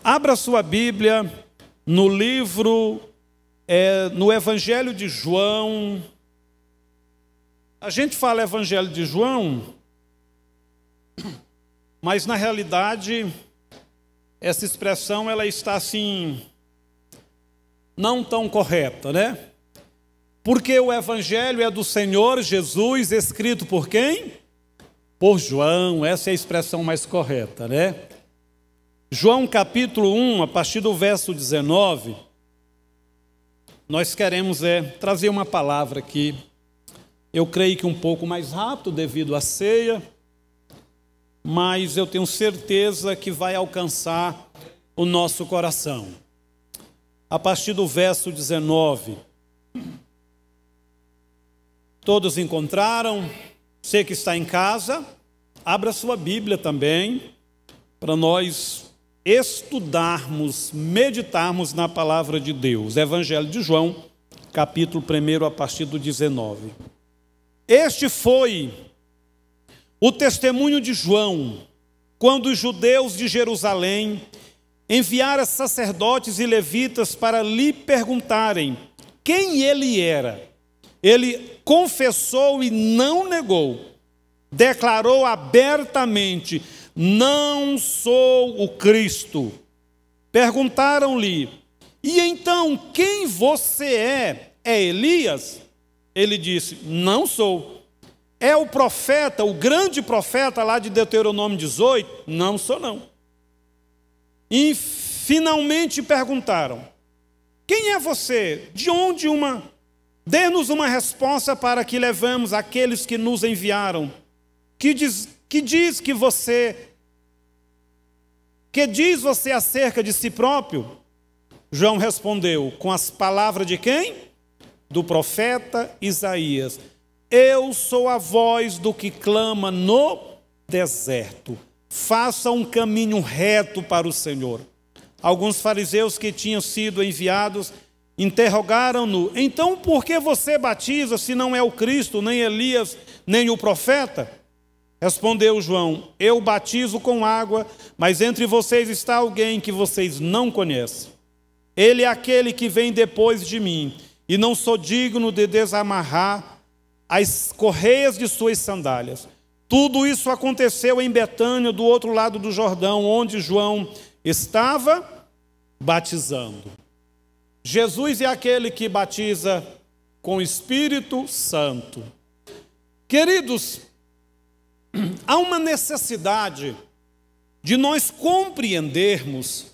Abra sua Bíblia no livro, no Evangelho de João. A gente fala Evangelho de João, mas na realidade essa expressão ela está assim, não tão correta, né? Porque o Evangelho é do Senhor Jesus, escrito por quem? Por João, essa é a expressão mais correta, né? João capítulo 1, a partir do verso 19, nós queremos trazer uma palavra aqui. Eu creio que um pouco mais rápido devido à ceia, mas eu tenho certeza que vai alcançar o nosso coração. A partir do verso 19, todos encontraram? Você que está em casa, abra sua Bíblia também, para nós estudarmos, meditarmos na palavra de Deus. Evangelho de João, capítulo 1, a partir do 19. Este foi o testemunho de João, quando os judeus de Jerusalém enviaram sacerdotes e levitas para lhe perguntarem quem ele era. Ele confessou e não negou, declarou abertamente: não sou o Cristo. Perguntaram-lhe: e então quem você é? É Elias? Ele disse: não sou. É o profeta, o grande profeta lá de Deuteronômio 18? Não sou não. E finalmente perguntaram: quem é você? De onde Dê-nos uma resposta para que levemos aqueles que nos enviaram. Que diz você acerca de si próprio? João respondeu com as palavras de quem? Do profeta Isaías. Eu sou a voz do que clama no deserto. Faça um caminho reto para o Senhor. Alguns fariseus que tinham sido enviados interrogaram-no: então por que você batiza se não é o Cristo, nem Elias, nem o profeta? Respondeu João: eu batizo com água, mas entre vocês está alguém que vocês não conhecem. Ele é aquele que vem depois de mim, e não sou digno de desamarrar as correias de suas sandálias. Tudo isso aconteceu em Betânia, do outro lado do Jordão, onde João estava batizando. Jesus é aquele que batiza com o Espírito Santo. Queridos, há uma necessidade de nós compreendermos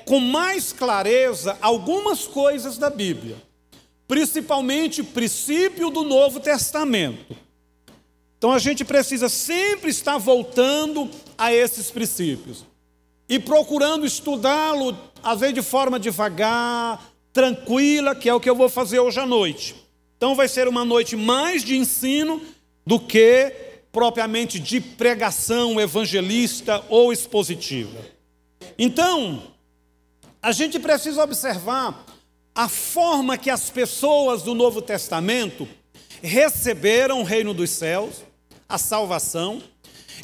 com mais clareza algumas coisas da Bíblia, principalmente o princípio do Novo Testamento. Então a gente precisa sempre estar voltando a esses princípios e procurando estudá-lo, às vezes de forma devagar, tranquila, que é o que eu vou fazer hoje à noite. Então vai ser uma noite mais de ensino do que propriamente de pregação evangelista ou expositiva. Então, a gente precisa observar a forma que as pessoas do Novo Testamento receberam o reino dos céus, a salvação,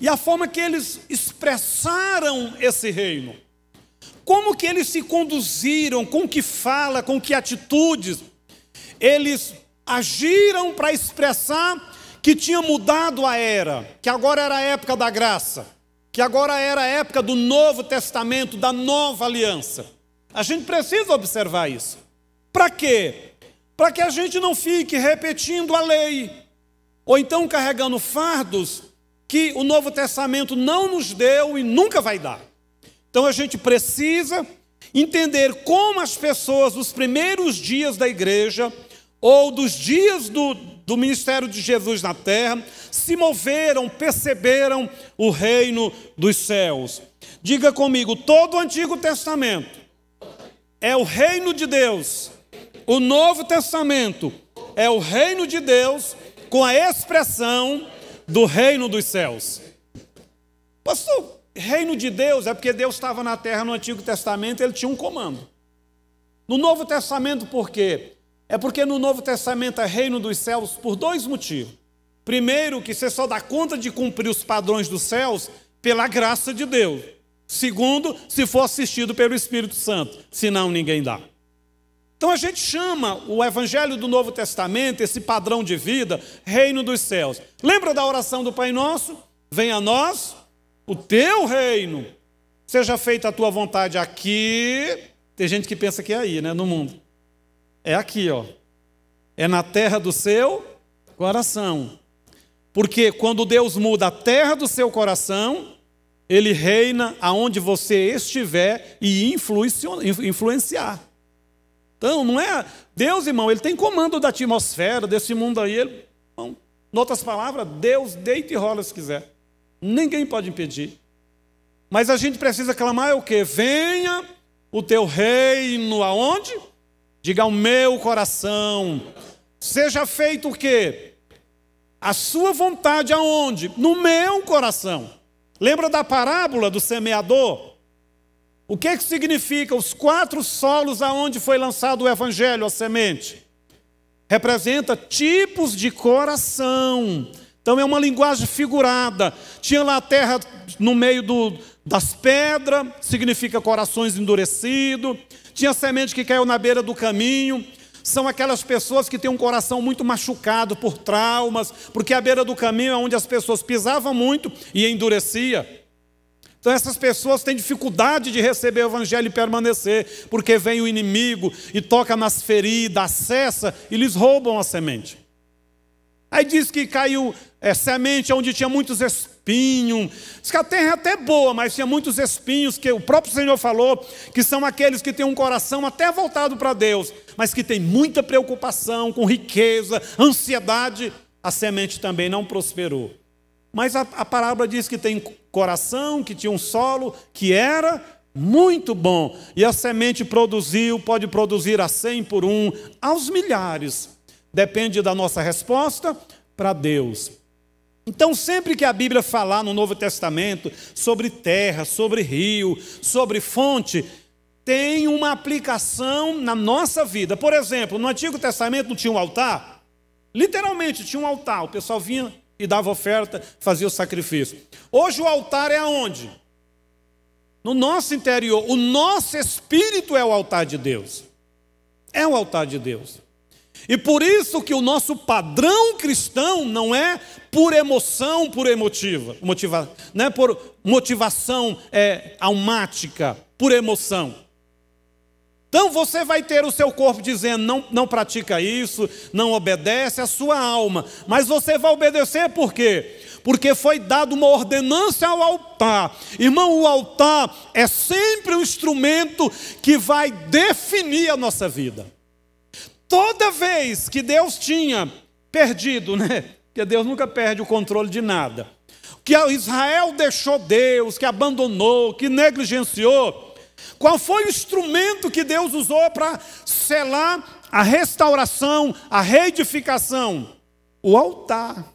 e a forma que eles expressaram esse reino. Como que eles se conduziram, com que fala, com que atitudes eles agiram para expressar que tinha mudado a era, que agora era a época da graça, que agora era a época do Novo Testamento, da nova aliança. A gente precisa observar isso. Para quê? Para que a gente não fique repetindo a lei, ou então carregando fardos que o Novo Testamento não nos deu e nunca vai dar. Então a gente precisa entender como as pessoas dos primeiros dias da igreja, ou dos dias do ministério de Jesus na terra, se moveram, perceberam o reino dos céus. Diga comigo: todo o Antigo Testamento é o reino de Deus. O Novo Testamento é o reino de Deus com a expressão do reino dos céus. Pastor, reino de Deus é porque Deus estava na terra no Antigo Testamento, ele tinha um comando. No Novo Testamento, por quê? É porque no Novo Testamento é reino dos céus por dois motivos. Primeiro, que você só dá conta de cumprir os padrões dos céus pela graça de Deus. Segundo, se for assistido pelo Espírito Santo, senão ninguém dá. Então a gente chama o Evangelho do Novo Testamento, esse padrão de vida, reino dos céus. Lembra da oração do Pai Nosso? Venha a nós o teu reino, seja feita a tua vontade aqui. Tem gente que pensa que é aí, né, no mundo. É aqui, ó. É na terra do seu coração. Porque quando Deus muda a terra do seu coração, Ele reina aonde você estiver e influenciar. Então, não é... Deus, irmão, Ele tem comando da atmosfera, desse mundo aí. Em outras palavras, Deus deita e rola se quiser. Ninguém pode impedir. Mas a gente precisa clamar é o quê? Venha o teu reino aonde? Diga ao meu coração. Seja feito o quê? A sua vontade aonde? No meu coração. Lembra da parábola do semeador? O que significa os 4 solos aonde foi lançado o evangelho, a semente? Representa tipos de coração. Então é uma linguagem figurada. Tinha lá a terra no meio das pedras, significa corações endurecidos. Tinha semente que caiu na beira do caminho. São aquelas pessoas que têm um coração muito machucado por traumas, porque a beira do caminho é onde as pessoas pisavam muito e endurecia. Então essas pessoas têm dificuldade de receber o evangelho e permanecer, porque vem o inimigo e toca nas feridas, acessa e lhes roubam a semente. Aí diz que caiu semente onde tinha muitos espinhos. Diz que a terra é até boa, mas tinha muitos espinhos, que o próprio Senhor falou, que são aqueles que têm um coração até voltado para Deus, mas que tem muita preocupação com riqueza, ansiedade. A semente também não prosperou. Mas a parábola diz que tem coração, que tinha um solo, que era muito bom. E a semente produziu, pode produzir a 100 por 1, aos milhares. Depende da nossa resposta para Deus. Então, sempre que a Bíblia falar no Novo Testamento sobre terra, sobre rio, sobre fonte, tem uma aplicação na nossa vida. Por exemplo, no Antigo Testamento não tinha um altar? Literalmente tinha um altar, o pessoal vinha e dava oferta, fazia o sacrifício. Hoje o altar é aonde? No nosso interior. O nosso espírito é o altar de Deus. É o altar de Deus. E por isso que o nosso padrão cristão não é por emoção, não é por motivação almática, por emoção. Então você vai ter o seu corpo dizendo, não pratica isso, não obedece, a sua alma. Mas você vai obedecer por quê? Porque foi dada uma ordenança ao altar. Irmão, o altar é sempre um instrumento que vai definir a nossa vida. Toda vez que Deus tinha perdido, né? Porque Deus nunca perde o controle de nada. Que Israel deixou Deus, que abandonou, que negligenciou. Qual foi o instrumento que Deus usou para selar a restauração, a reedificação? O altar.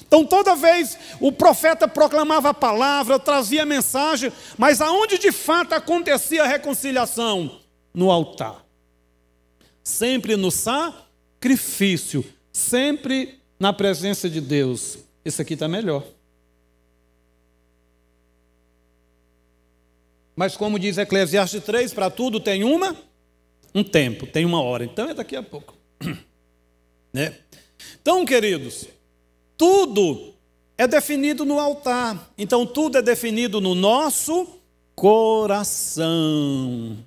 Então toda vez o profeta proclamava a palavra, trazia a mensagem, mas aonde de fato acontecia a reconciliação? No altar. Sempre no sacrifício, sempre na presença de Deus. Esse aqui está melhor. Mas como diz Eclesiastes 3, para tudo tem um tempo, tem uma hora. Então é daqui a pouco. Né? Então, queridos, tudo é definido no altar. Então tudo é definido no nosso coração.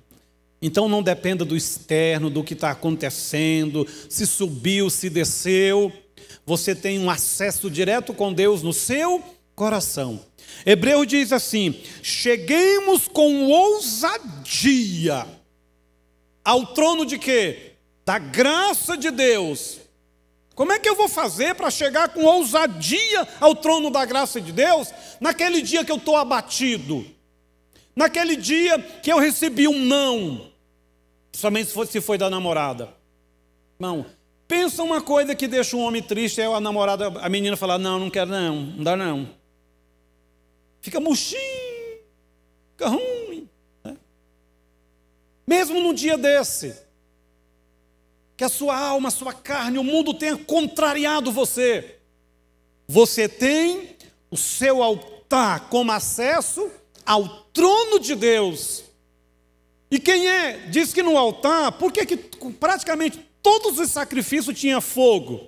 Então não dependa do externo, do que está acontecendo, se subiu, se desceu. Você tem um acesso direto com Deus no seu coração. Hebreu diz assim: cheguemos com ousadia ao trono de quê? Da graça de Deus. Como é que eu vou fazer para chegar com ousadia ao trono da graça de Deus? Naquele dia que eu estou abatido. Naquele dia que eu recebi um não. Somente se foi da namorada. Irmão, pensa uma coisa que deixa um homem triste. Aí a namorada, a menina fala, não quero não, não dá não. Fica murchinho, fica ruim. Né? Mesmo num dia desse, que a sua alma, a sua carne, o mundo tenha contrariado você. Você tem o seu altar como acesso ao trono de Deus. E quem diz que no altar, por que praticamente todos os sacrifícios tinham fogo?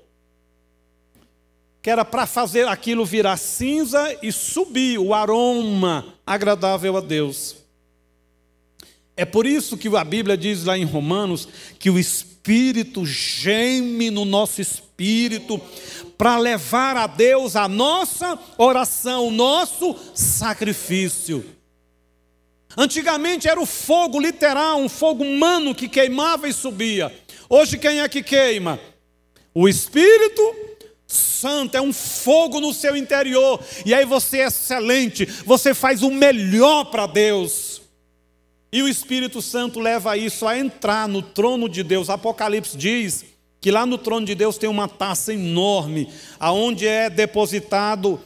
Que era para fazer aquilo virar cinza e subir o aroma agradável a Deus. É por isso que a Bíblia diz lá em Romanos que o Espírito geme no nosso espírito para levar a Deus a nossa oração, o nosso sacrifício. Antigamente era o fogo literal, um fogo humano que queimava e subia. Hoje quem é que queima? O Espírito Santo, é um fogo no seu interior. E aí você é excelente, você faz o melhor para Deus. E o Espírito Santo leva isso a entrar no trono de Deus. Apocalipse diz que lá no trono de Deus tem uma taça enorme, aonde é depositado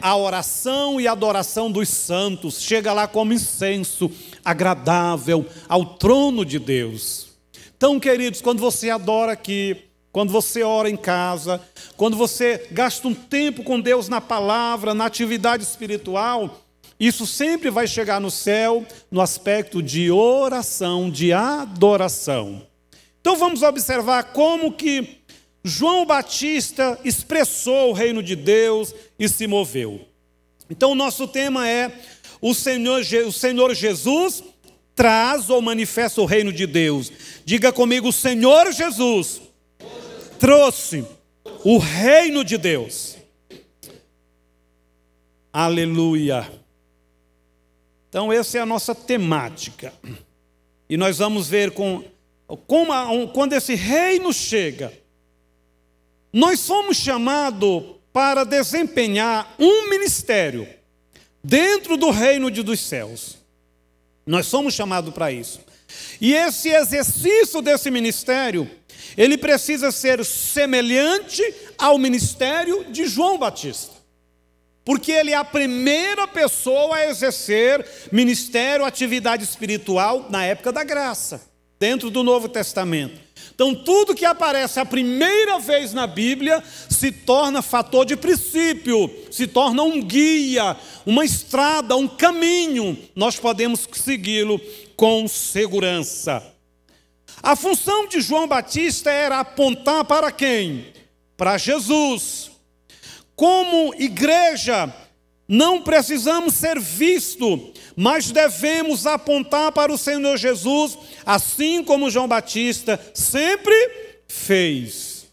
a oração e a adoração dos santos. Chega lá como incenso agradável ao trono de Deus. Então, queridos, quando você adora aqui, quando você ora em casa, quando você gasta um tempo com Deus na palavra, na atividade espiritual, isso sempre vai chegar no céu no aspecto de oração, de adoração. Então vamos observar como que João Batista expressou o reino de Deus e se moveu. Então o nosso tema é o Senhor Jesus traz ou manifesta o reino de Deus. Diga comigo, o Senhor Jesus trouxe o reino de Deus. Aleluia. Então essa é a nossa temática. E nós vamos ver quando esse reino chega. Nós somos chamados para desempenhar um ministério dentro do reino dos céus. Nós somos chamados para isso. E esse exercício desse ministério, ele precisa ser semelhante ao ministério de João Batista. Porque ele é a primeira pessoa a exercer ministério, atividade espiritual na época da graça, dentro do Novo Testamento. Então, tudo que aparece a primeira vez na Bíblia se torna fator de princípio, se torna um guia, uma estrada, um caminho. Nós podemos segui-lo com segurança. A função de João Batista era apontar para quem? Para Jesus. Como igreja, não precisamos ser vistos, mas devemos apontar para o Senhor Jesus, assim como João Batista sempre fez.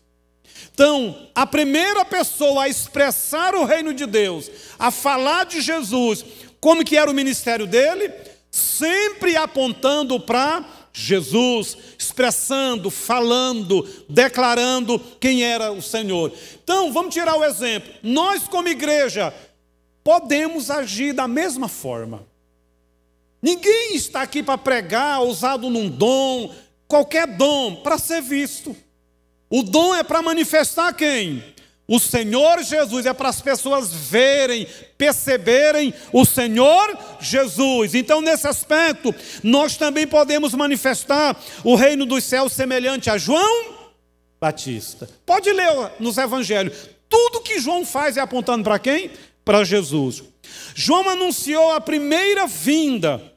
Então, a primeira pessoa a expressar o reino de Deus, a falar de Jesus, como que era o ministério dele? Sempre apontando para Jesus, expressando, falando, declarando quem era o Senhor. Então, vamos tirar o exemplo. Nós, como igreja, podemos agir da mesma forma. Ninguém está aqui para pregar, usado num dom, qualquer dom, para ser visto. O dom é para manifestar quem? O Senhor Jesus, é para as pessoas verem, perceberem o Senhor Jesus. Então, nesse aspecto, nós também podemos manifestar o reino dos céus semelhante a João Batista. Pode ler nos evangelhos. Tudo que João faz é apontando para quem? Para Jesus. João anunciou a primeira vinda,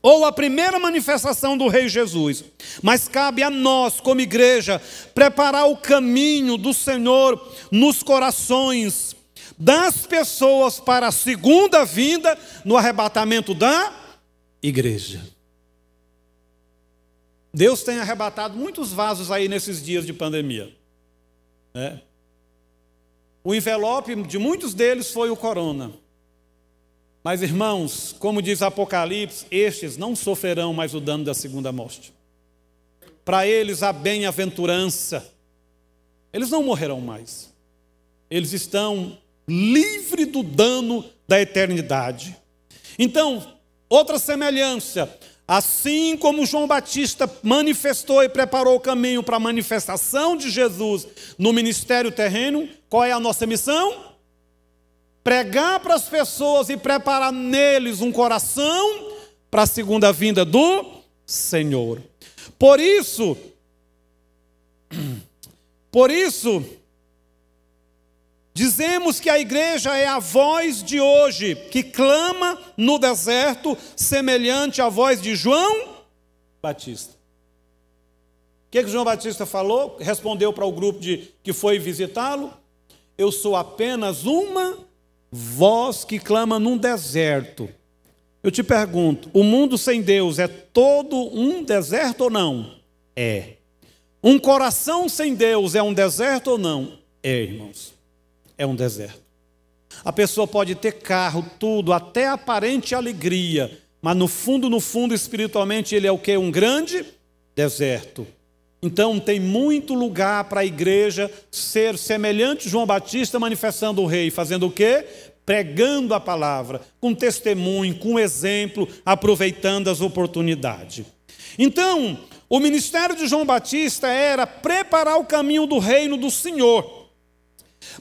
ou a primeira manifestação do Rei Jesus. Mas cabe a nós, como igreja, preparar o caminho do Senhor nos corações das pessoas para a segunda vinda no arrebatamento da igreja. Deus tem arrebatado muitos vasos aí nesses dias de pandemia. O envelope de muitos deles foi o corona. Mas, irmãos, como diz Apocalipse, estes não sofrerão mais o dano da segunda morte. Para eles, a bem-aventurança. Eles não morrerão mais. Eles estão livres do dano da eternidade. Então, outra semelhança. Assim como João Batista manifestou e preparou o caminho para a manifestação de Jesus no ministério terreno, qual é a nossa missão? Pregar para as pessoas e preparar neles um coração para a segunda vinda do Senhor. Por isso, Dizemos que a igreja é a voz de hoje, que clama no deserto, semelhante à voz de João Batista. O que João Batista falou? Respondeu para o grupo que foi visitá-lo: eu sou apenas uma voz que clama num deserto. Eu te pergunto, o mundo sem Deus é todo um deserto ou não? É. Um coração sem Deus é um deserto ou não? É, irmãos. É um deserto. A pessoa pode ter carro, tudo, até aparente alegria, mas no fundo, espiritualmente, ele é o quê? Um grande deserto. Então tem muito lugar para a igreja ser semelhante a João Batista, manifestando o rei, fazendo o quê? Pregando a palavra, com testemunho, com exemplo, aproveitando as oportunidades. Então, o ministério de João Batista era preparar o caminho do reino do Senhor.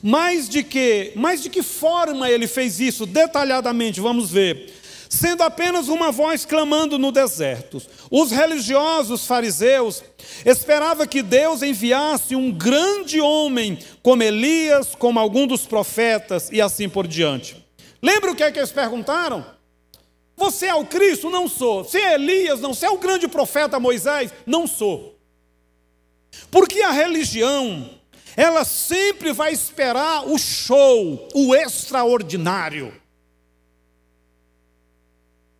Mas de que forma ele fez isso? Detalhadamente, vamos ver. Sendo apenas uma voz clamando no deserto. Os religiosos fariseus esperavam que Deus enviasse um grande homem, como Elias, como algum dos profetas, e assim por diante. Lembra o que é que eles perguntaram? Você é o Cristo? Não sou. Você é Elias? Não. Você é o grande profeta Moisés? Não sou. Porque a religião, ela sempre vai esperar o show, o extraordinário.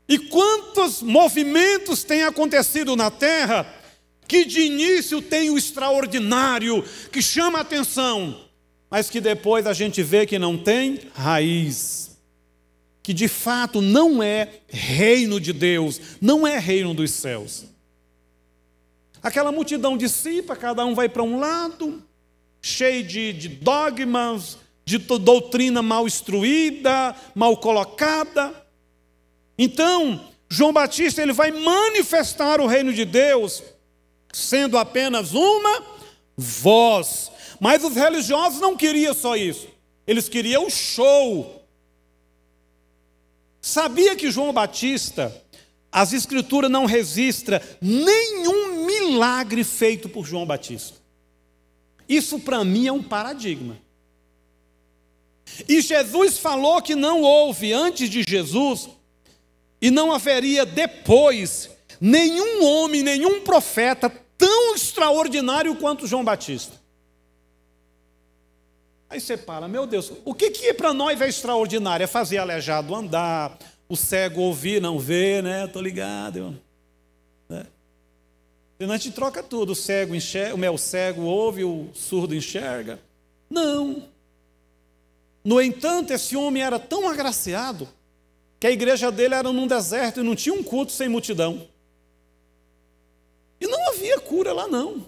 E quantos movimentos têm acontecido na terra que de início tem o extraordinário, que chama a atenção, mas que depois a gente vê que não tem raiz, que de fato não é reino de Deus, não é reino dos céus. Aquela multidão dissipa, cada um vai para um lado, cheio de dogmas, de doutrina mal instruída, mal colocada. Então, João Batista ele vai manifestar o reino de Deus, sendo apenas uma voz. Mas os religiosos não queriam só isso, eles queriam o show. Sabia que João Batista, as escrituras não registram nenhum milagre feito por João Batista. Isso para mim é um paradigma. E Jesus falou que não houve antes de Jesus, e não haveria depois, nenhum homem, nenhum profeta tão extraordinário quanto João Batista. Aí você para, meu Deus, o que para nós é extraordinário? É fazer aleijado andar, o cego ouvir, não ver, né? Estou ligado. Né? Senão a gente troca tudo, o cego enxerga, o cego ouve, o surdo enxerga. Não. No entanto, esse homem era tão agraciado, que a igreja dele era num deserto e não tinha um culto sem multidão. E não havia cura lá não.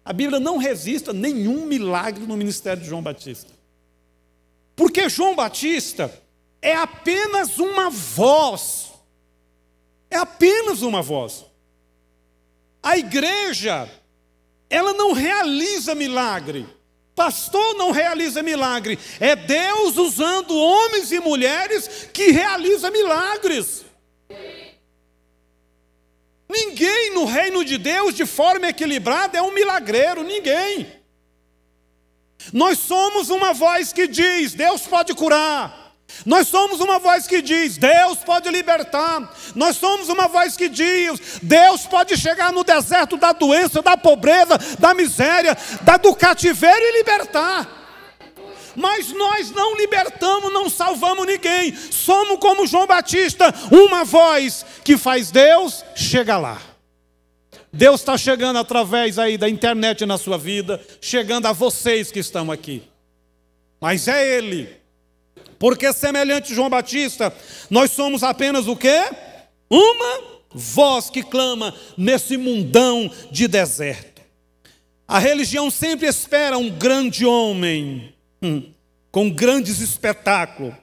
A Bíblia não registra nenhum milagre no ministério de João Batista. Porque João Batista é apenas uma voz. É apenas uma voz. A igreja, ela não realiza milagre. Pastor não realiza milagre. É Deus usando homens e mulheres que realiza milagres. Ninguém no reino de Deus, de forma equilibrada, é um milagreiro. Ninguém. Nós somos uma voz que diz, Deus pode curar. Nós somos uma voz que diz, Deus pode libertar. Nós somos uma voz que diz, Deus pode chegar no deserto da doença, da pobreza, da miséria, do cativeiro e libertar. Mas nós não libertamos, não salvamos ninguém. Somos como João Batista, uma voz que faz Deus chegar lá. Deus está chegando através aí da internet na sua vida, chegando a vocês que estão aqui. Mas é Ele. Porque semelhante a João Batista, nós somos apenas o quê? Uma voz que clama nesse mundão de deserto. A religião sempre espera um grande homem, com grandes espetáculos.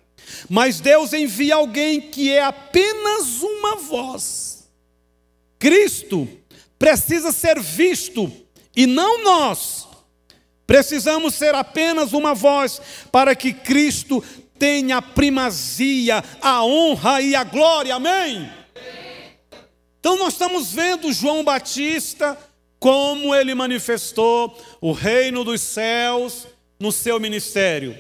Mas Deus envia alguém que é apenas uma voz. Cristo precisa ser visto e não nós. Precisamos ser apenas uma voz para que Cristo tenha a primazia, a honra e a glória, amém? Então nós estamos vendo João Batista, como ele manifestou o reino dos céus no seu ministério.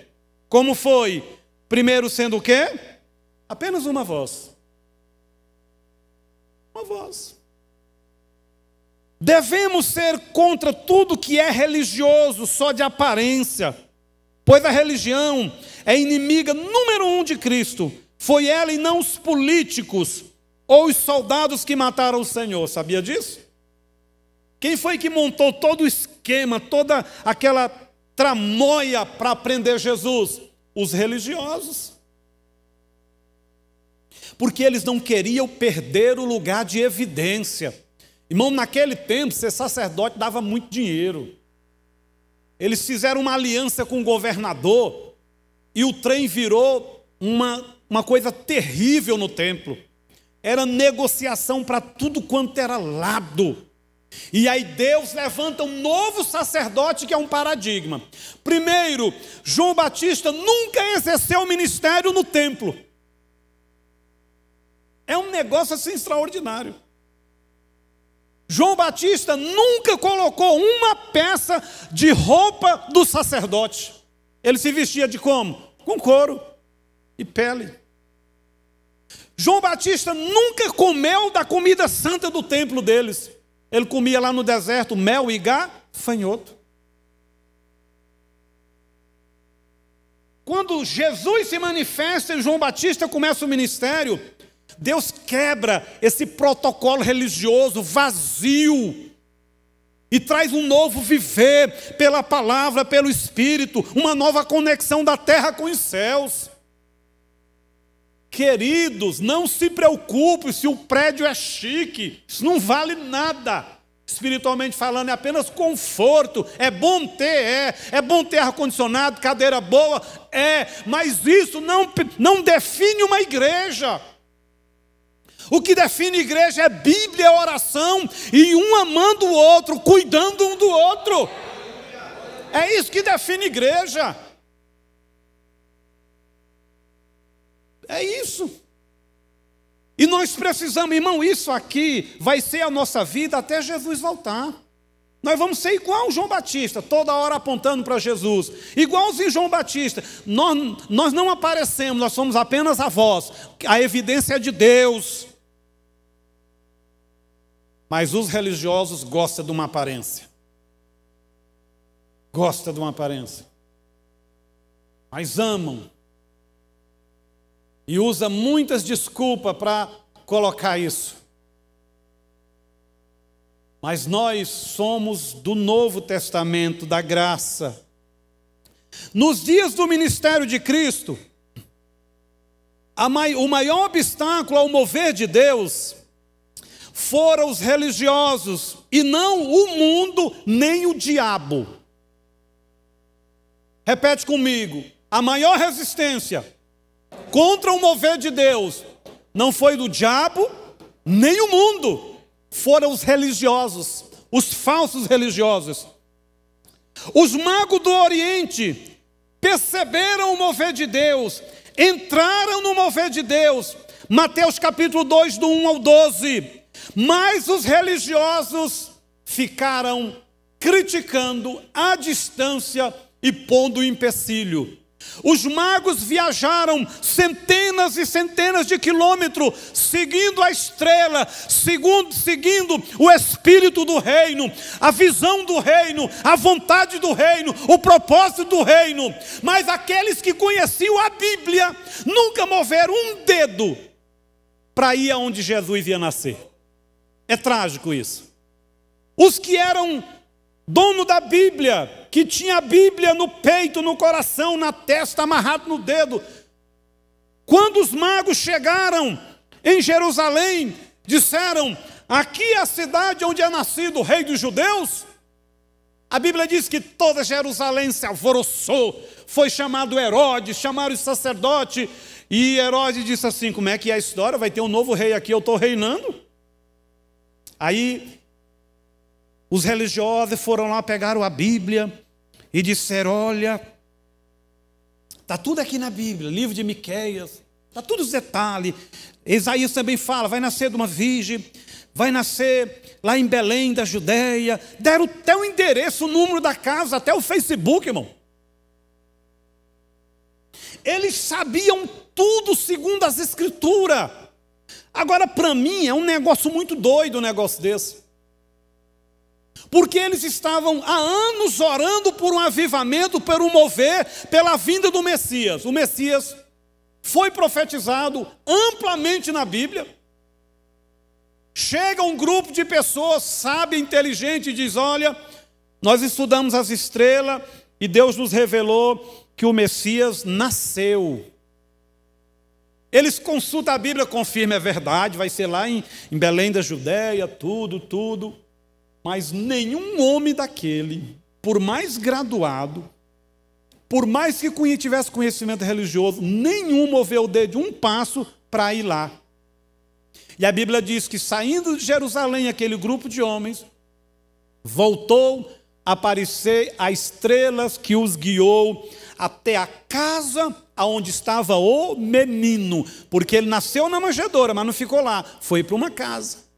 Como foi? Primeiro sendo o quê? Apenas uma voz. Uma voz. Devemos ser contra tudo que é religioso, só de aparência, pois a religião é inimiga número 1 de Cristo. Foi ela e não os políticos ou os soldados que mataram o Senhor. Sabia disso? Quem foi que montou todo o esquema, toda aquela tramóia para prender Jesus? Os religiosos. Porque eles não queriam perder o lugar de evidência. Irmão, naquele tempo, ser sacerdote dava muito dinheiro. Eles fizeram uma aliança com o governador e o trem virou uma coisa terrível no templo. Era negociação para tudo quanto era lado. E aí Deus levanta um novo sacerdote que é um paradigma. Primeiro, João Batista nunca exerceu ministério no templo. É um negócio assim extraordinário. João Batista nunca colocou uma peça de roupa do sacerdote. Ele se vestia de como? Com couro e pele. João Batista nunca comeu da comida santa do templo deles. Ele comia lá no deserto mel e gafanhoto. Quando Jesus se manifesta e João Batista começa o ministério, Deus quebra esse protocolo religioso vazio e traz um novo viver pela palavra, pelo Espírito, uma nova conexão da terra com os céus. Queridos, não se preocupem se o prédio é chique, isso não vale nada. Espiritualmente falando, é apenas conforto. É bom ter, é bom ter ar-condicionado, cadeira boa, mas isso não define uma igreja. O que define igreja é Bíblia, é oração, e um amando o outro, cuidando um do outro. É isso que define igreja. É isso. E nós precisamos, irmão, isso aqui vai ser a nossa vida até Jesus voltar. Nós vamos ser igual João Batista, toda hora apontando para Jesus. Igualzinho João Batista. Nós não aparecemos, nós somos apenas a voz. A evidência é de Deus. Mas os religiosos gostam de uma aparência. Gostam de uma aparência. Mas amam. E usa muitas desculpas para colocar isso. Mas nós somos do Novo Testamento, da graça. Nos dias do ministério de Cristo, o maior obstáculo ao mover de Deus foram os religiosos, e não o mundo, nem o diabo. Repete comigo. A maior resistência contra o mover de Deus não foi do diabo, nem o mundo. Foram os religiosos, os falsos religiosos. Os magos do Oriente perceberam o mover de Deus, entraram no mover de Deus. Mateus capítulo 2, do 1 ao 12. Mas os religiosos ficaram criticando à distância e pondo empecilho. Os magos viajaram centenas e centenas de quilômetros, seguindo a estrela, seguindo o espírito do reino, a visão do reino, a vontade do reino, o propósito do reino. Mas aqueles que conheciam a Bíblia nunca moveram um dedo para ir aonde Jesus ia nascer. É trágico isso. Os que eram dono da Bíblia, que tinha a Bíblia no peito, no coração, na testa, amarrado no dedo. Quando os magos chegaram em Jerusalém, disseram: aqui é a cidade onde é nascido o rei dos judeus. A Bíblia diz que toda Jerusalém se alvoroçou, foi chamado Herodes, chamaram os sacerdotes, e Herodes disse assim: como é que é a história? Vai ter um novo rei aqui, eu estou reinando? Aí os religiosos foram lá, pegaram a Bíblia e disseram: olha, está tudo aqui na Bíblia, livro de Miqueias, está tudo os detalhes. Isaías também fala: vai nascer de uma virgem, vai nascer lá em Belém da Judeia. Deram até o endereço, o número da casa, até o Facebook, irmão. eles sabiam tudo segundo as Escrituras. Agora, para mim, é um negócio muito doido um negócio desse. Porque eles estavam há anos orando por um avivamento, por um mover, pela vinda do Messias. O Messias foi profetizado amplamente na Bíblia. Chega um grupo de pessoas sábia, inteligente, e diz: olha, nós estudamos as estrelas e Deus nos revelou que o Messias nasceu. Eles consultam a Bíblia, confirmam, é verdade, vai ser lá em Belém da Judéia, tudo. Mas nenhum homem daquele, por mais graduado, por mais que tivesse conhecimento religioso, nenhum moveu o dedo de um passo para ir lá. E a Bíblia diz que, saindo de Jerusalém, aquele grupo de homens voltou a aparecer a estrelas que os guiou até a casa onde estava o menino, porque ele nasceu na manjedoura, mas não ficou lá, foi para uma casa.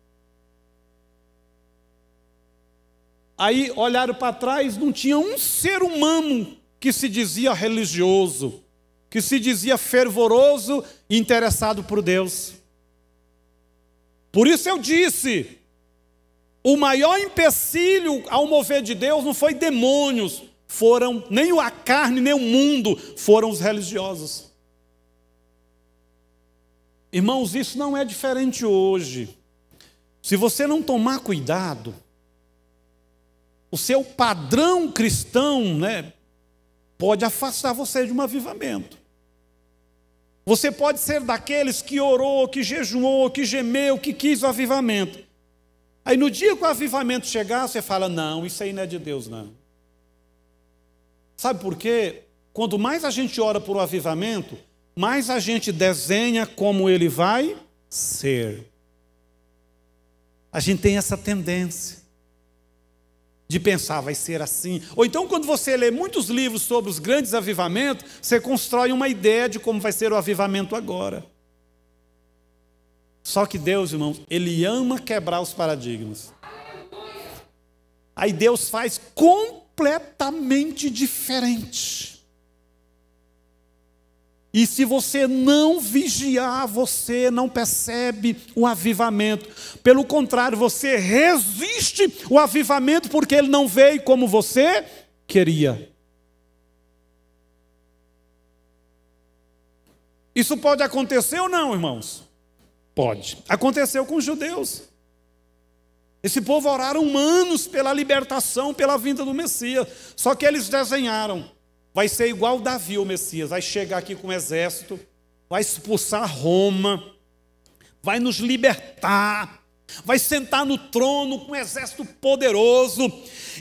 Aí olharam para trás, não tinha um ser humano que se dizia religioso, que se dizia fervoroso e interessado por Deus. Por isso eu disse, o maior empecilho ao mover de Deus não foi demônios, foram nem a carne, nem o mundo, foram os religiosos. Irmãos, isso não é diferente hoje. Se você não tomar cuidado, o seu padrão cristão, pode afastar você de um avivamento. Você pode ser daqueles que orou, que jejuou, que gemeu, que quis o avivamento. Aí no dia que o avivamento chegar, você fala: não, isso aí não é de Deus, não. Sabe por quê? Quanto mais a gente ora por um avivamento, mais a gente desenha como ele vai ser. A gente tem essa tendência de pensar, vai ser assim. Ou então, quando você lê muitos livros sobre os grandes avivamentos, você constrói uma ideia de como vai ser o avivamento agora. Só que Deus, irmãos, Ele ama quebrar os paradigmas. Aí Deus faz completamente diferente. E se você não vigiar, você não percebe o avivamento. Pelo contrário, você resiste o avivamento porque ele não veio como você queria. Isso pode acontecer ou não, irmãos? Pode. Aconteceu com os judeus. Esse povo oraram anos pela libertação, pela vinda do Messias. Só que eles desenharam: vai ser igual Davi, o Messias, vai chegar aqui com um exército, vai expulsar Roma, vai nos libertar, vai sentar no trono com um exército poderoso,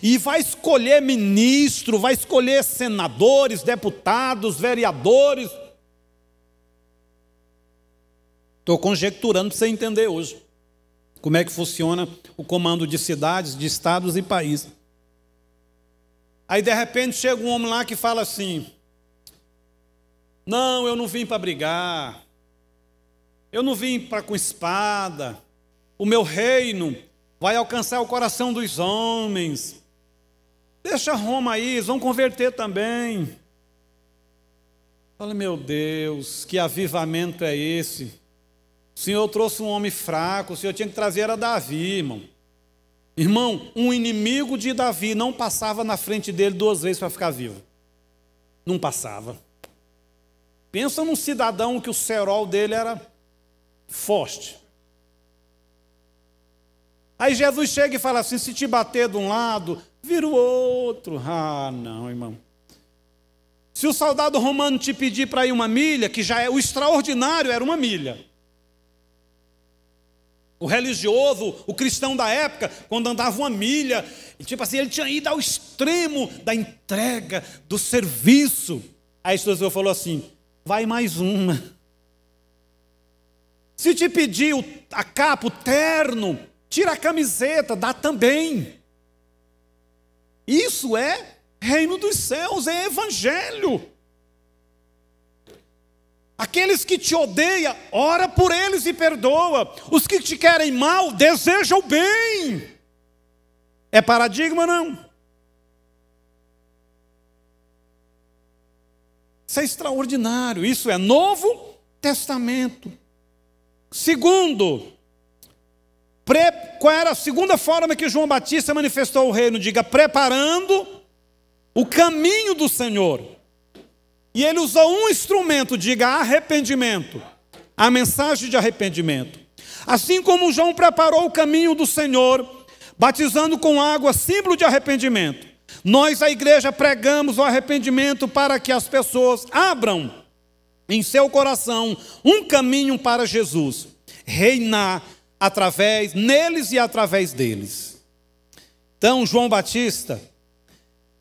e vai escolher ministro, vai escolher senadores, deputados, vereadores. Estou conjecturando para você entender hoje como é que funciona o comando de cidades, de estados e países. Aí de repente chega um homem lá que fala assim: não, eu não vim para brigar, eu não vim com espada, o meu reino vai alcançar o coração dos homens, deixa Roma aí, eles vão converter também. Fala: meu Deus, que avivamento é esse? O Senhor trouxe um homem fraco, o Senhor tinha que trazer era Davi, irmão. Irmão, um inimigo de Davi não passava na frente dele 2 vezes para ficar vivo. Não passava. Pensa num cidadão que o cerol dele era forte. Aí Jesus chega e fala assim: se te bater de um lado, vira o outro. Ah, não, irmão. Se o soldado romano te pedir para ir 1 milha, que já é o extraordinário, era 1 milha. O religioso, o cristão da época, quando andava 1 milha, tipo assim, ele tinha ido ao extremo da entrega, do serviço. Aí Jesus falou assim: vai mais 1. Se te pedir a capa, o terno, tira a camiseta, dá também. Isso é reino dos céus, é evangelho. Aqueles que te odeiam, ora por eles e perdoa. Os que te querem mal, deseja o bem. É paradigma, não? Isso é extraordinário. Isso é Novo Testamento. Segundo, qual era a segunda forma que João Batista manifestou o reino? Diga, preparando o caminho do Senhor. E ele usou um instrumento, diga, arrependimento. A mensagem de arrependimento. Assim como João preparou o caminho do Senhor, batizando com água, símbolo de arrependimento. Nós, a igreja, pregamos o arrependimento para que as pessoas abram em seu coração um caminho para Jesus, reinar neles e através deles. Então, João Batista,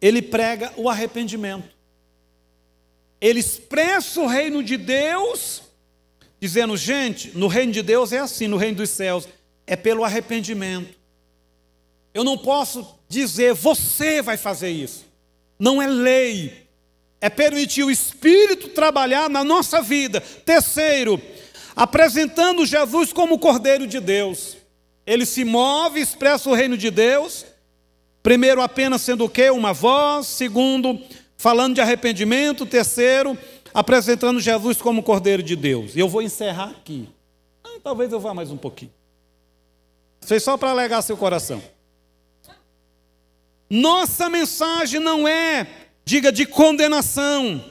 ele prega o arrependimento. Ele expressa o reino de Deus, dizendo, gente, no reino de Deus é assim, no reino dos céus, é pelo arrependimento. Eu não posso dizer, você vai fazer isso. Não é lei. É permitir o Espírito trabalhar na nossa vida. Terceiro, apresentando Jesus como o Cordeiro de Deus. Ele se move, expressa o reino de Deus. Primeiro, apenas sendo o quê? Uma voz. Segundo, falando de arrependimento. Terceiro, apresentando Jesus como Cordeiro de Deus. E eu vou encerrar aqui. Talvez eu vá mais um pouquinho. Foi só para alegar seu coração. Nossa mensagem não é, diga, de condenação.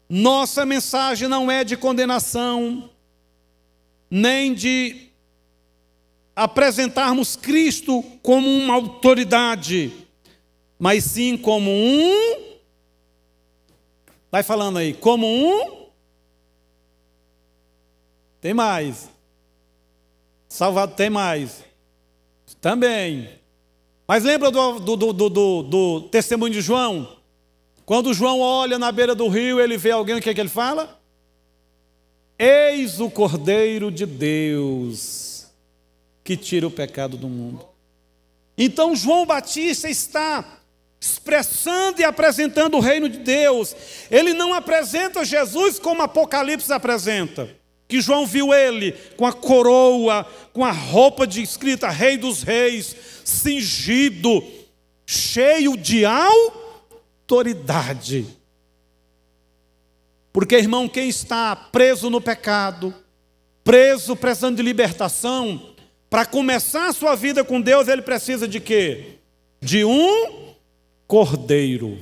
Nossa mensagem não é de condenação, nem de apresentarmos Cristo como uma autoridade, mas sim como vai falando aí, como tem mais. Salvado tem mais. Também. Mas lembra do testemunho de João? Quando João olha na beira do rio, ele vê alguém, o que é que ele fala? Eis o Cordeiro de Deus, que tira o pecado do mundo. Então João Batista está expressando e apresentando o reino de Deus. Ele não apresenta Jesus como Apocalipse apresenta. Que João viu ele com a coroa, com a roupa de escrita Rei dos Reis, cingido, cheio de autoridade. Porque, irmão, quem está preso no pecado, precisando de libertação, para começar a sua vida com Deus, ele precisa de quê? De um cordeiro,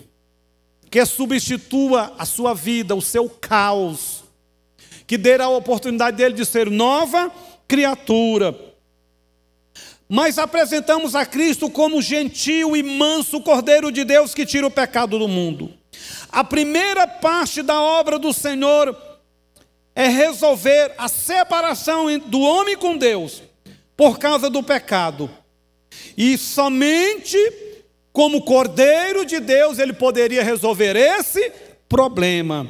que substitua a sua vida, o seu caos, que dê a oportunidade dele de ser nova criatura. Mas apresentamos a Cristo como gentil e manso Cordeiro de Deus que tira o pecado do mundo. A primeira parte da obra do Senhor é resolver a separação do homem com Deus por causa do pecado. E somente como Cordeiro de Deus ele poderia resolver esse problema.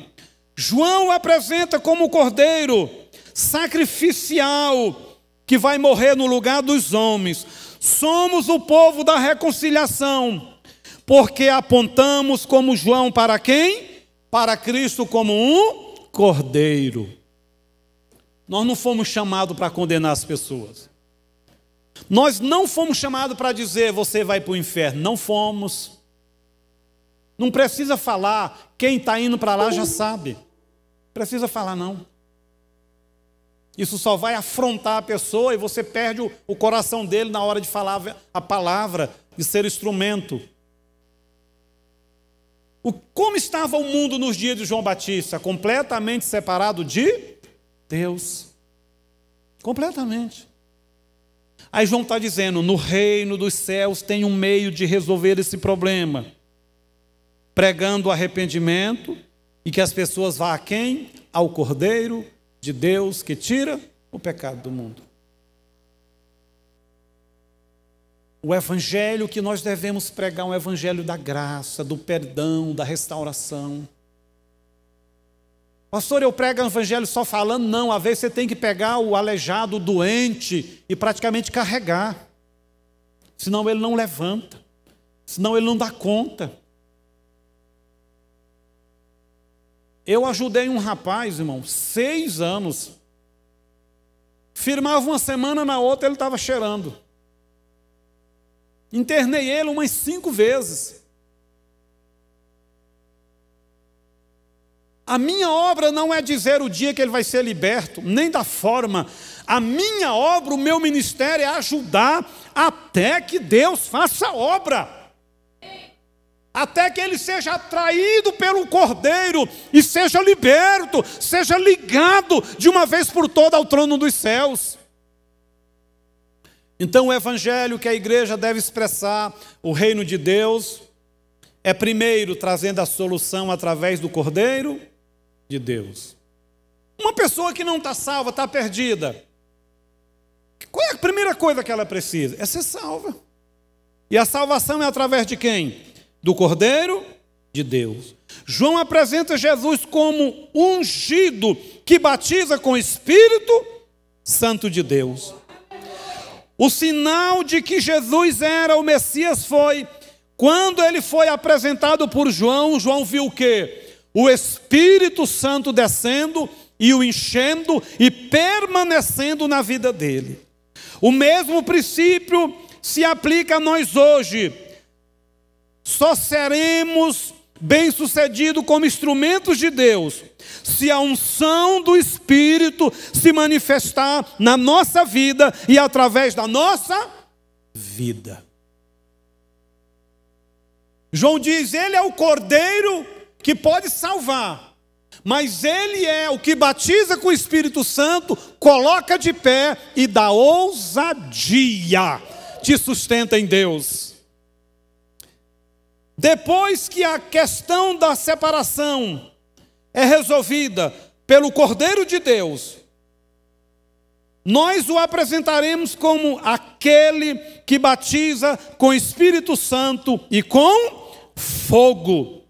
João apresenta como Cordeiro sacrificial que vai morrer no lugar dos homens. Somos o povo da reconciliação, porque apontamos como João para quem? Para Cristo como um Cordeiro. Nós não fomos chamados para condenar as pessoas. Nós não fomos chamados para dizer, você vai para o inferno. Não fomos. Não precisa falar, quem está indo para lá já sabe. Precisa falar não. Isso só vai afrontar a pessoa e você perde o coração dele na hora de falar a palavra, de ser instrumento. Como estava o mundo nos dias de João Batista? Completamente separado de Deus. Completamente. Aí João está dizendo, no reino dos céus tem um meio de resolver esse problema. Pregando o arrependimento e que as pessoas vão a quem? Ao Cordeiro de Deus que tira o pecado do mundo. O evangelho que nós devemos pregar é um evangelho da graça, do perdão, da restauração. Pastor, eu prego o evangelho só falando? Não, às vezes você tem que pegar o aleijado, o doente e praticamente carregar. Senão ele não levanta, senão ele não dá conta. Eu ajudei um rapaz, irmão, 6 anos. Firmava uma semana, na outra ele estava cheirando. Internei ele umas 5 vezes. A minha obra não é dizer o dia que ele vai ser liberto, nem da forma. A minha obra, o meu ministério é ajudar até que Deus faça a obra. Até que ele seja atraído pelo Cordeiro e seja liberto, seja ligado de uma vez por todas ao trono dos céus. Então o evangelho que a igreja deve expressar, o reino de Deus, é primeiro trazendo a solução através do Cordeiro de Deus. Uma pessoa que não está salva, está perdida. Qual é a primeira coisa que ela precisa? É ser salva. E a salvação é através de quem? Do Cordeiro de Deus. João apresenta Jesus como ungido que batiza com o Espírito Santo de Deus. O sinal de que Jesus era o Messias foi quando ele foi apresentado por João. João viu o quê? O Espírito Santo descendo e o enchendo e permanecendo na vida dele. O mesmo princípio se aplica a nós hoje. Só seremos bem-sucedidos como instrumentos de Deus se a unção do Espírito se manifestar na nossa vida e através da nossa vida. João diz, ele é o Cordeiro que pode salvar, mas ele é o que batiza com o Espírito Santo, coloca de pé e dá ousadia, te sustenta em Deus. Depois que a questão da separação é resolvida pelo Cordeiro de Deus, nós o apresentaremos como aquele que batiza com Espírito Santo e com fogo.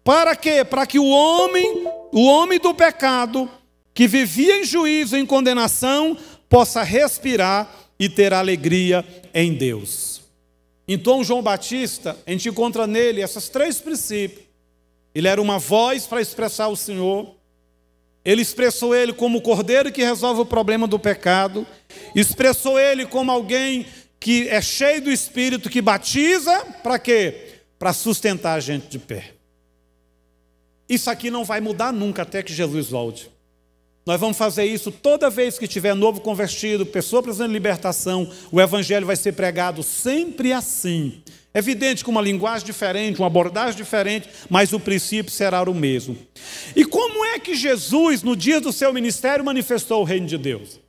Para quê? Para que o homem do pecado, que vivia em juízo, em condenação, possa respirar e ter alegria em Deus. Então, João Batista, a gente encontra nele esses 3 princípios. Ele era uma voz para expressar o Senhor. Ele expressou ele como o Cordeiro que resolve o problema do pecado. Expressou ele como alguém que é cheio do Espírito, que batiza, para quê? Para sustentar a gente de pé. Isso aqui não vai mudar nunca até que Jesus volte. Nós vamos fazer isso toda vez que tiver novo convertido, pessoa precisando de libertação, o evangelho vai ser pregado sempre assim. É evidente com uma linguagem diferente, uma abordagem diferente, mas o princípio será o mesmo. E como é que Jesus, no dia do seu ministério, manifestou o reino de Deus?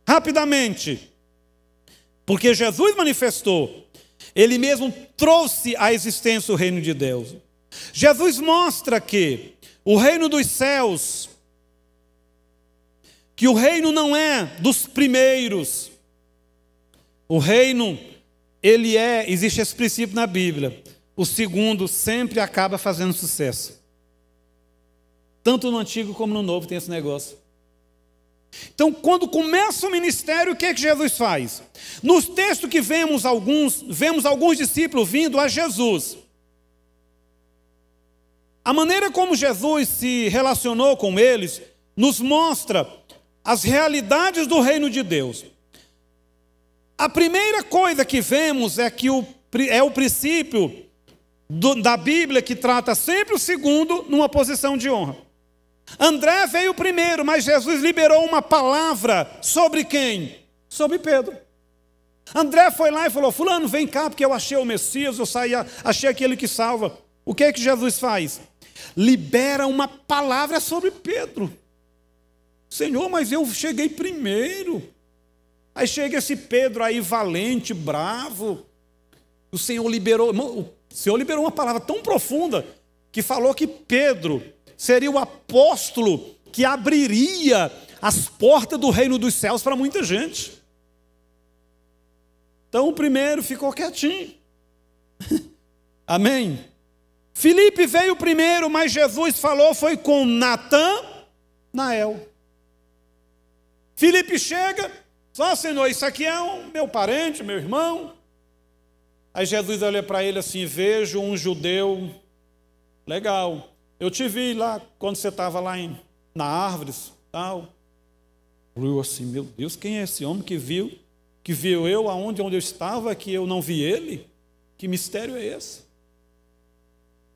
Rapidamente. Porque Jesus manifestou, ele mesmo trouxe à existência o reino de Deus. Jesus mostra que o reino dos céus, que o reino não é dos primeiros. O reino, existe esse princípio na Bíblia. O segundo sempre acaba fazendo sucesso. Tanto no Antigo como no Novo tem esse negócio. Então, quando começa o ministério, o que é que Jesus faz? Nos textos que vemos alguns discípulos vindo a Jesus. A maneira como Jesus se relacionou com eles nos mostra as realidades do reino de Deus. A primeira coisa que vemos é que é o princípio da Bíblia que trata sempre o segundo numa posição de honra. André veio primeiro, mas Jesus liberou uma palavra sobre quem? Sobre Pedro. André foi lá e falou, fulano, vem cá, porque eu achei o Messias, achei aquele que salva. O que é que Jesus faz? Libera uma palavra sobre Pedro. Senhor, mas eu cheguei primeiro. Aí chega esse Pedro aí valente, bravo. O Senhor liberou uma palavra tão profunda que falou que Pedro seria o apóstolo que abriria as portas do reino dos céus para muita gente. Então o primeiro ficou quietinho. Amém? Filipe veio primeiro, mas Jesus falou, foi com Natanael. Filipe chega, só Senhor, isso aqui é um meu parente, meu irmão. Aí Jesus olha para ele assim, vejo um judeu, legal, eu te vi lá, quando você estava lá na árvores, tal. Eu assim, meu Deus, quem é esse homem que que viu eu onde eu estava, que eu não vi ele? Que mistério é esse?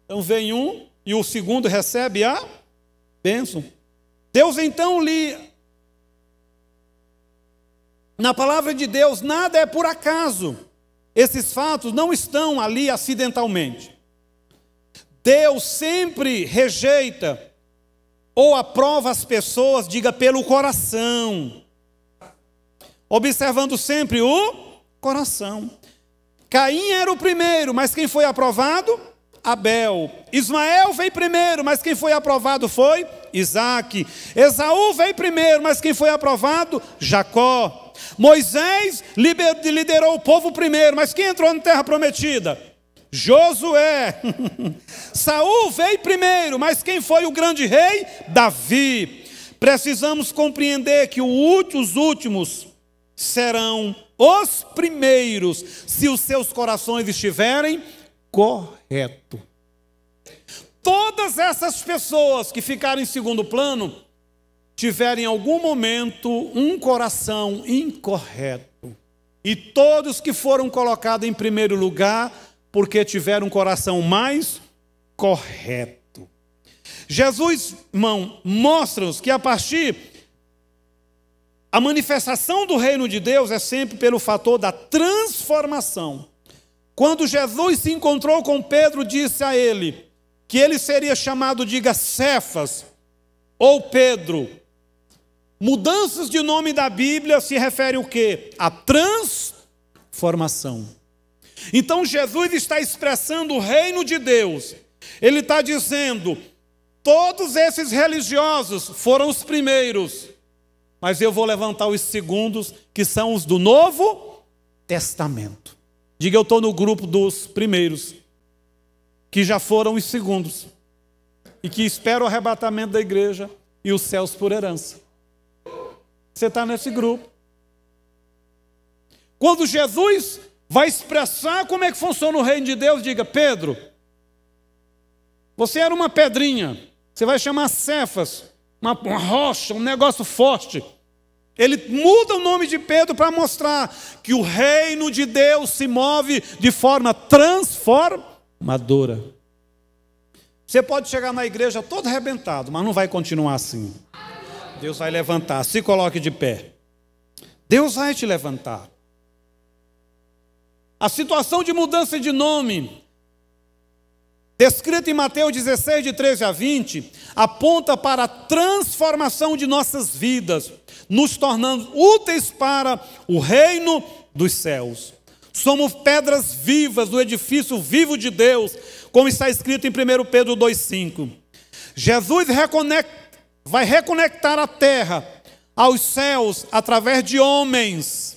Então vem um e o segundo recebe a bênção. Deus então na palavra de Deus, nada é por acaso. Esses fatos não estão ali acidentalmente. Deus sempre rejeita ou aprova as pessoas, diga, pelo coração. Observando sempre o coração. Caim era o primeiro, mas quem foi aprovado? Abel. Ismael veio primeiro, mas quem foi aprovado foi Isaque. Esaú veio primeiro, mas quem foi aprovado? Jacó. Moisés liderou o povo primeiro, mas quem entrou na terra prometida? Josué. Saul veio primeiro, mas quem foi o grande rei? Davi. Precisamos compreender que os últimos serão os primeiros, se os seus corações estiverem corretos. Todas essas pessoas que ficaram em segundo plano tiveram em algum momento um coração incorreto. E todos que foram colocados em primeiro lugar, porque tiveram um coração mais correto. Jesus, irmão, mostra-nos que a manifestação do reino de Deus é sempre pelo fator da transformação. Quando Jesus se encontrou com Pedro, disse a ele que ele seria chamado, diga, Cefas, ou Pedro. Mudanças de nome da Bíblia se refere o quê? A transformação. Então Jesus está expressando o reino de Deus. Ele está dizendo, todos esses religiosos foram os primeiros, mas eu vou levantar os segundos, que são os do Novo Testamento. Diga, eu estou no grupo dos primeiros, que já foram os segundos, e que esperam o arrebatamento da igreja e os céus por herança. Você está nesse grupo. Quando Jesus vai expressar como é que funciona o reino de Deus, diga, Pedro, você era uma pedrinha, você vai chamar Cefas, uma rocha, um negócio forte. Ele muda o nome de Pedro para mostrar que o reino de Deus se move de forma transformadora. Você pode chegar na igreja todo arrebentado, mas não vai continuar assim. Deus vai levantar, se coloque de pé. Deus vai te levantar. A situação de mudança de nome, descrita em Mateus 16, de 13 a 20, aponta para a transformação de nossas vidas, nos tornando úteis para o reino dos céus. Somos pedras vivas do edifício vivo de Deus, como está escrito em 1 Pedro 2,5. Jesus vai reconectar a terra aos céus através de homens.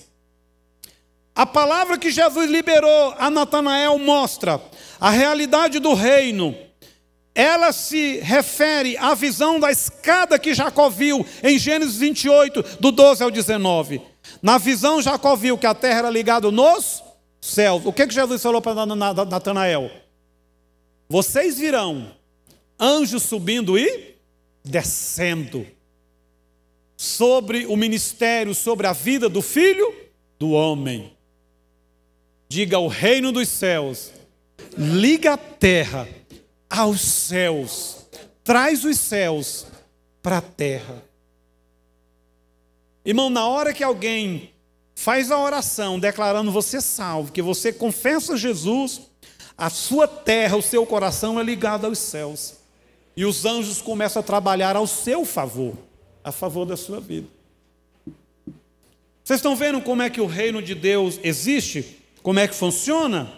A palavra que Jesus liberou a Natanael mostra a realidade do reino. Ela se refere à visão da escada que Jacó viu em Gênesis 28, do 12 ao 19. Na visão, Jacó viu que a terra era ligada nos céus. O que Jesus falou para Natanael? Vocês virão anjos subindo e descendo sobre o ministério, sobre a vida do Filho do Homem. Diga, o reino dos céus liga a terra aos céus, traz os céus para a terra. Irmão, na hora que alguém faz a oração declarando você salvo, que você confessa Jesus, a sua terra, o seu coração é ligado aos céus. E os anjos começam a trabalhar ao seu favor, a favor da sua vida. Vocês estão vendo como é que o reino de Deus existe? Como é que funciona?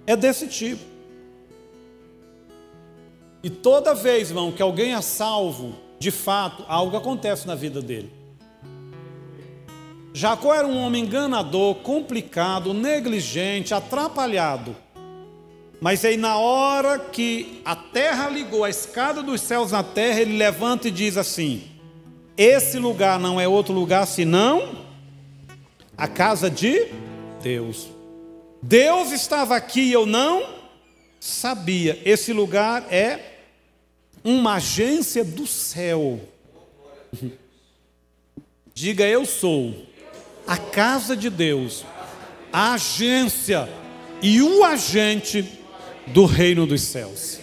É desse tipo. E toda vez, irmão, que alguém é salvo, de fato, algo acontece na vida dele. Jacó era um homem enganador, complicado, negligente, atrapalhado. Mas aí na hora que a terra ligou, a escada dos céus na terra, ele levanta e diz assim, esse lugar não é outro lugar senão a casa de Deus. Deus estava aqui e eu não sabia. Esse lugar é uma agência do céu. Diga, eu sou a casa de Deus, a agência e o agente do reino dos céus.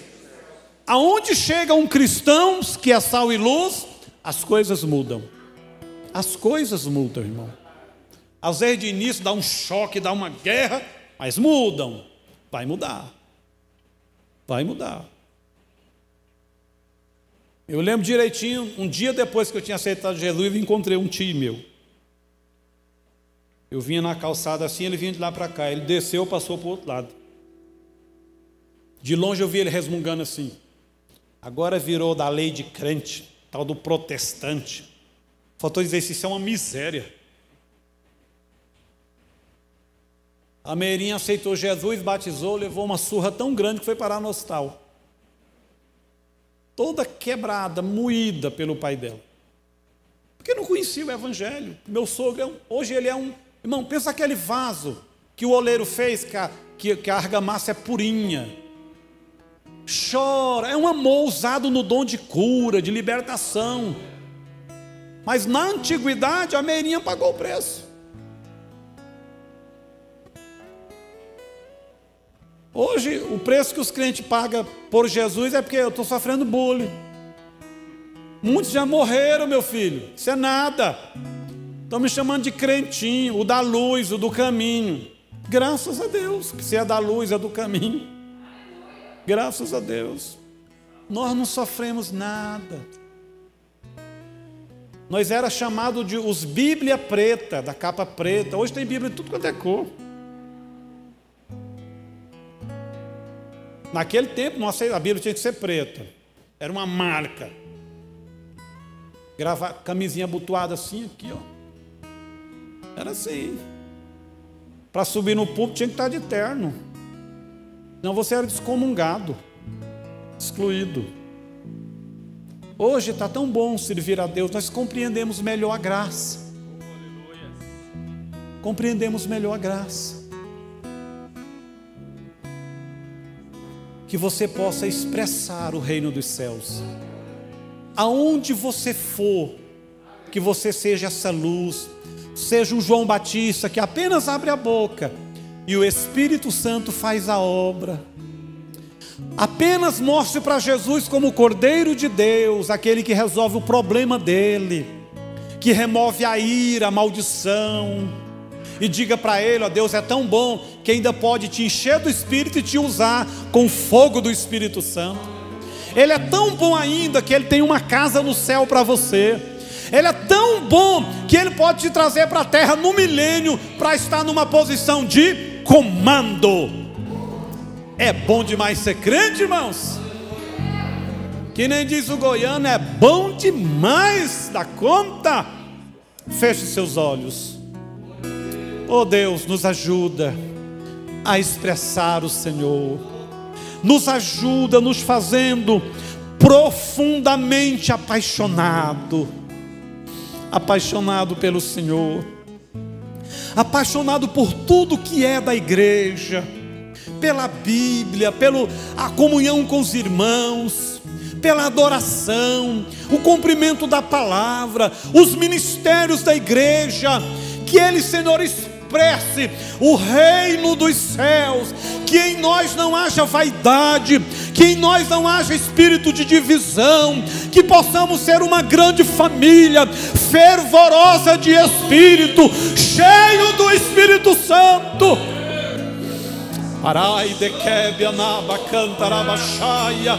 Aonde chega um cristão que é sal e luz, as coisas mudam. As coisas mudam, irmão. Às vezes de início dá um choque, dá uma guerra, mas mudam. Vai mudar. Vai mudar. Eu lembro direitinho, um dia depois que eu tinha aceitado Jesus, eu encontrei um tio meu. Eu vinha na calçada assim, ele vinha de lá para cá. Ele desceu, passou para o outro lado. De longe eu vi ele resmungando assim. Agora virou da lei de crente, tal do protestante. Faltou dizer isso é uma miséria. A Meirinha aceitou Jesus, batizou, levou uma surra tão grande que foi parar no hospital. Toda quebrada, moída pelo pai dela. Porque não conhecia o evangelho. Meu sogro, hoje ele é um... Irmão, pensa aquele vaso que o oleiro fez, que a argamassa é purinha. Chora, é um amor usado no dom de cura, de libertação. Mas na antiguidade a Meirinha pagou o preço. Hoje o preço que os crentes pagam por Jesus é porque eu estou sofrendo bullying. Muitos já morreram, meu filho. Isso é nada. Estão me chamando de crentinho, o da luz, o do caminho. Graças a Deus, que se é da luz, é do caminho. Graças a Deus. Nós não sofremos nada. Nós era chamado de os Bíblia preta, da capa preta. Hoje tem Bíblia de tudo quanto é cor. Naquele tempo, a Bíblia tinha que ser preta. Era uma marca. Camisinha abotoada assim, aqui, ó. Era assim. Para subir no púlpito tinha que estar de terno. Senão você era descomungado, excluído. Hoje está tão bom servir a Deus, nós compreendemos melhor a graça. Compreendemos melhor a graça. Que você possa expressar o reino dos céus. Aonde você for, que você seja essa luz, seja um João Batista que apenas abre a boca e o Espírito Santo faz a obra. Apenas mostre para Jesus como o Cordeiro de Deus, aquele que resolve o problema dele, que remove a ira, a maldição. E diga para ele, ó, Deus é tão bom que ainda pode te encher do Espírito e te usar com o fogo do Espírito Santo. Ele é tão bom ainda que ele tem uma casa no céu para você. Ele é tão bom que ele pode te trazer para a terra no milênio para estar numa posição de comando. É bom demais ser crente, irmãos. Que nem diz o goiano, é bom demais da conta. Feche seus olhos. Oh Deus, nos ajuda a expressar o Senhor. Nos ajuda, nos fazendo profundamente apaixonado. Apaixonado pelo Senhor. Apaixonado por tudo que é da igreja. Pela Bíblia, a comunhão com os irmãos, pela adoração, o cumprimento da palavra, os ministérios da igreja. Que Ele, Senhor, expresse o reino dos céus, que em nós não haja vaidade, que em nós não haja espírito de divisão, que possamos ser uma grande família, fervorosa de espírito, cheio do Espírito Santo. Arai de quebianaba cantarabaxaia.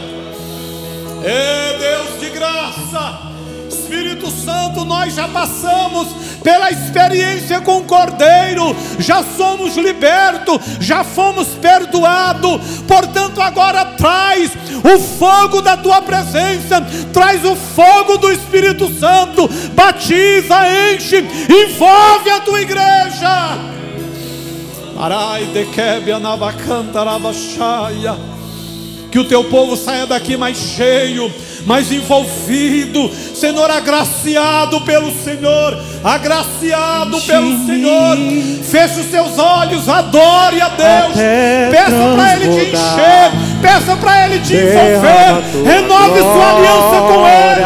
Deus de graça, Espírito Santo, nós já passamos pela experiência com o Cordeiro, já somos libertos, já fomos perdoados. Portanto agora traz o fogo da Tua presença, traz o fogo do Espírito Santo, batiza, enche, envolve a Tua igreja. Arai de quebianabacantarabaxaia. Que o Teu povo saia daqui mais cheio, mais envolvido, Senhor, agraciado pelo Senhor, agraciado pelo Senhor. Feche os seus olhos, adore a Deus, peça para Ele te encher, peça para Ele te envolver, renove sua aliança com Ele.